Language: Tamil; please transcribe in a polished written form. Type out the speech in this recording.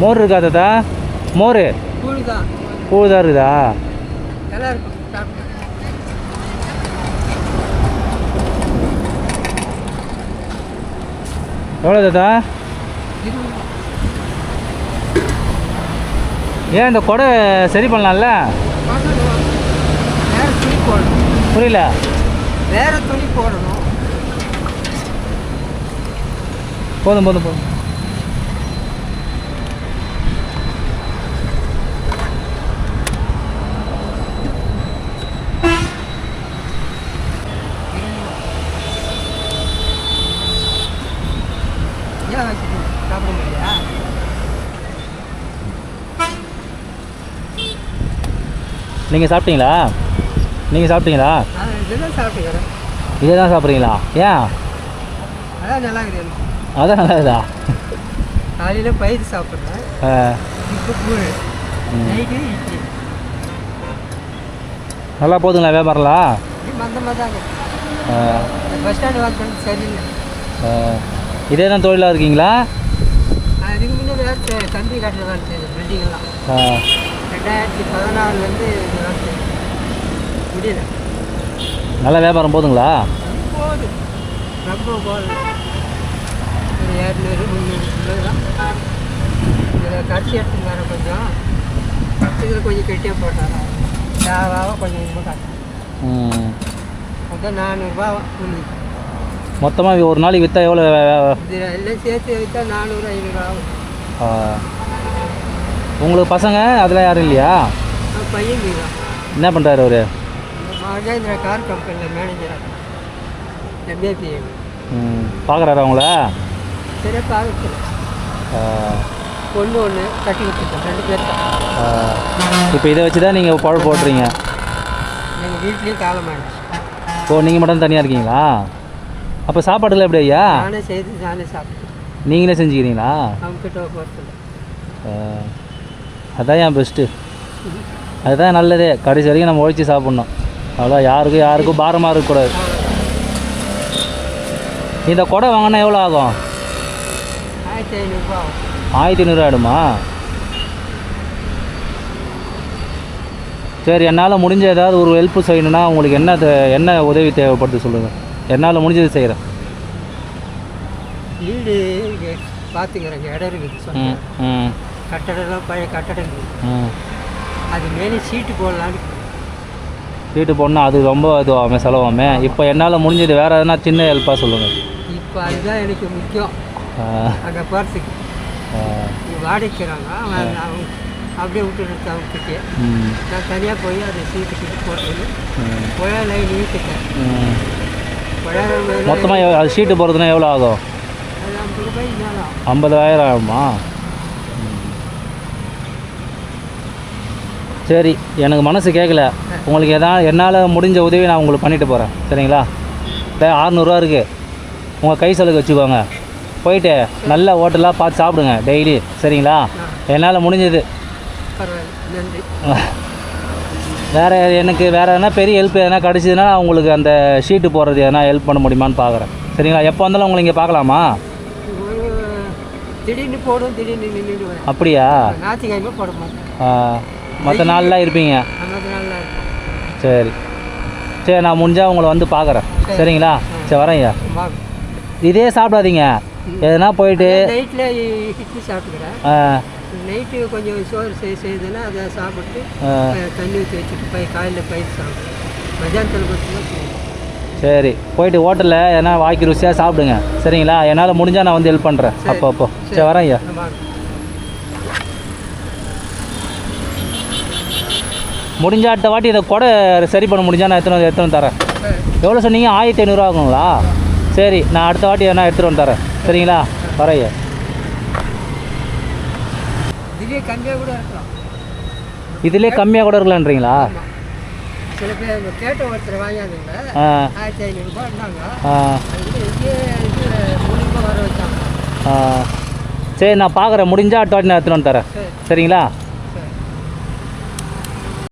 மோர் இருக்கா தாத்தா? மோர் கூழ் தான் இருக்குதா? எவ்வளோ தாத்தா? ஏன் இந்த கொடை சரி பண்ணலாம்ல? புரியல. வேற துணி போடணும். போதும் போதும் போதும். சாப்பிட முடியா? நீங்கள் சாப்பிட்டீங்களா? நீங்கள் சாப்பிட்டீங்களா? இதெல்லாம் சாப்பிட்டுக்கிறேன். இதே தான் சாப்பிட்றீங்களா? ஏன்? அதான் நல்லா இருக்குது. அதான் நல்லா இருக்குதா? காலையில் பயிர் சாப்பிட்றேன். இப்போ கூழ், நைட்டு இட்லி. நல்லா போதுங்களா வியாபாரம்லாம்? மந்தமாக தாங்க. பஸ் ஸ்டாண்டு வாக் பண்ணி சரியில்லை. இதே தான் தொழிலாக இருக்கீங்களா? அதுக்கு முன்னே வேறு தம்பி காட்டில் வேலை செய்யுது. பில்டிங்கெல்லாம் 2014 வேலை செய்யுது. முடியல. நல்ல வியாபாரம் போதுங்களா? போகுது, ரொம்ப போகுது. ஒரு 200-300 தான். இதில் கட்சி எடுத்துன்னு வேறு கொஞ்சம் இதில் கொஞ்சம் கெட்டியாக போட்டாங்க. தாவாக கொஞ்சம் கொஞ்சமாக காட்டுறேன். மொத்தம் 400 ரூபா கூலி. மொத்தமாக ஒரு நாளைக்கு விற்றா எவ்வளோ? இதில் எல்லாம் சேர்த்து விற்றா 400-500 ஆகும். உங்களுக்கு பசங்க அதெல்லாம் யாரும் இல்லையா? பையன் தான். என்ன பண்ணுறாரு அவர்? மகேந்திரா கார் கம்பெனியில் மேனேஜராக எம்ஏபி. பார்க்குறாரு அவங்கள? சரியாக பார்க்குறேன். பொண்ணு ஒன்று கட்டி விட்டுருக்கேன். 2 பேர் தான். இப்போ இதை வச்சு தான் நீங்கள் பழம் போட்டுறீங்க? எங்கள் வீட்லேயும் காலமாயிடுச்சு. ஓ, நீங்கள் மட்டும் தனியாக இருக்கீங்களா? அப்போ சாப்பாடுலாம் எப்படி ஐயா? நானே செய்து நானே சாப்பிட்டேன். நீங்களே செஞ்சுக்கிறீங்களா? அவங்ககிட்ட போகிறது. அதுதான் என் பெஸ்ட்டு. அதுதான் நல்லதே. கடைசி வரைக்கும் நம்ம உழைச்சி சாப்பிட்ணும். அவ்வளோ யாருக்கும் பாரமாக இருக்கக்கூடாது. இந்த கொடை வாங்கினா எவ்வளோ ஆகும்? 1500 ரூபா ஆகும். 1500 ஆகிடுமா? சரி, என்னால் முடிஞ்ச ஏதாவது ஒரு ஹெல்ப்பு செய்யணுன்னா உங்களுக்கு என்ன உதவி தேவைப்படுது சொல்லுங்கள். என்னால் முடிஞ்சது செய்கிறேன். வீடு பார்த்துக்கிறேங்க. இடம் இருக்குது. கட்டடம்லாம் பழைய கட்டடம் இருக்குது. அது மேலே சீட்டு போடலான்னு. சீட்டு போடணும், அது ரொம்ப இதுவாமே செலவாமே. இப்போ என்னால் முடிஞ்சது வேறு எதனா சின்ன ஹெல்ப்பாக சொல்லுங்கள். இப்போ அதுதான் எனக்கு முக்கியம். அங்கே போகிறதுக்கு வாடகைக்கிறாங்க. அப்படியே விட்டுட்டு அவங்ககிட்டே நான் தனியாக போய் அதை சீட்டு போட்டு புழா லைன் இழுத்துட்டேன். மொத்தமாக அது சீட்டு போகிறதுனா எவ்வளோ ஆகும்? அது 50 ரூபாய்க்கு மேலே ஆகும். 50,000 ஆகுமா? சரி, எனக்கு மனசு கேட்கல. உங்களுக்கு என்னால் முடிஞ்ச உதவி நான் உங்களுக்கு பண்ணிட்டு போகிறேன். சரிங்களா? 600 ரூபா இருக்குது. உங்கள் கை செலவுக்கு வச்சுக்கோங்க. போயிட்டு நல்ல ஹோட்டலாக பார்த்து சாப்பிடுங்க டெய்லி. சரிங்களா? என்னால் முடிஞ்சது. நன்றி. எனக்கு வேறு எதனா பெரிய ஹெல்ப் எதனா கிடச்சிதுன்னா உங்களுக்கு அந்த ஷீட்டு போடுறது எதனா ஹெல்ப் பண்ண முடியுமான்னு பார்க்குறேன். சரிங்களா? எப்போ வந்தாலும் உங்களை இங்கே பார்க்கலாமா? திடீர்னு போடும், திடீர்னு நின்றுடுவேன். அப்படியா? ஞாயிற்றுக்கிழமை போட மாட்டேன். மற்ற நாள்லாம் இருப்பீங்க? சரி சரி, நான் முடிஞ்சால் உங்களை வந்து பார்க்குறேன். சரிங்களா? சரி, வரேன் ஐயா. இதே சாப்பிடாதீங்க. எதுனா போயிட்டு நைட்டில் இட்லி சாப்பிட்டுக்கிறேன். நைட்டு கொஞ்சம் சோறு செய்யுதுன்னா அதை சாப்பிட்டு தண்ணி ஊற்றி வச்சுட்டு காலையில் பயிர் சாப்பிடுவேன். மத்தியானத்தில் மட்டும்தான். சரி, போயிட்டு ஹோட்டலில் எதனா வாய்க்கு ருசியாக சாப்பிடுங்க. சரிங்களா? என்னால் முடிஞ்சால் நான் வந்து ஹெல்ப் பண்ணுறேன் அப்போ. சரி, வரேன் ஐயா. முடிஞ்ச அடுத்த வாட்டி இதை கொடை சரி பண்ண முடிஞ்சால் நான் எடுத்துன்னு தரேன். எவ்வளோ சொன்னீங்க? 1500 ஆகுங்களா? சரி, நான் அடுத்த வாட்டி எதனா எடுத்துகிட்டு வந்து தரேன். சரிங்களா? வரேன் ஐயா. இதிலே கம்மியாக கூட இருக்கலான்றீங்களா? சில பேர் கேட்ட ஒருத்தர் வாங்கியாதுங்க 1500 ரூபாய் இருந்தாங்க. வர வச்சாங்க. சரி, நான் பார்க்குறேன். முடிஞ்சால் அடுத்த வாட்டி நான் எடுத்துகிட்டு வந்து தரேன். சரிங்களா?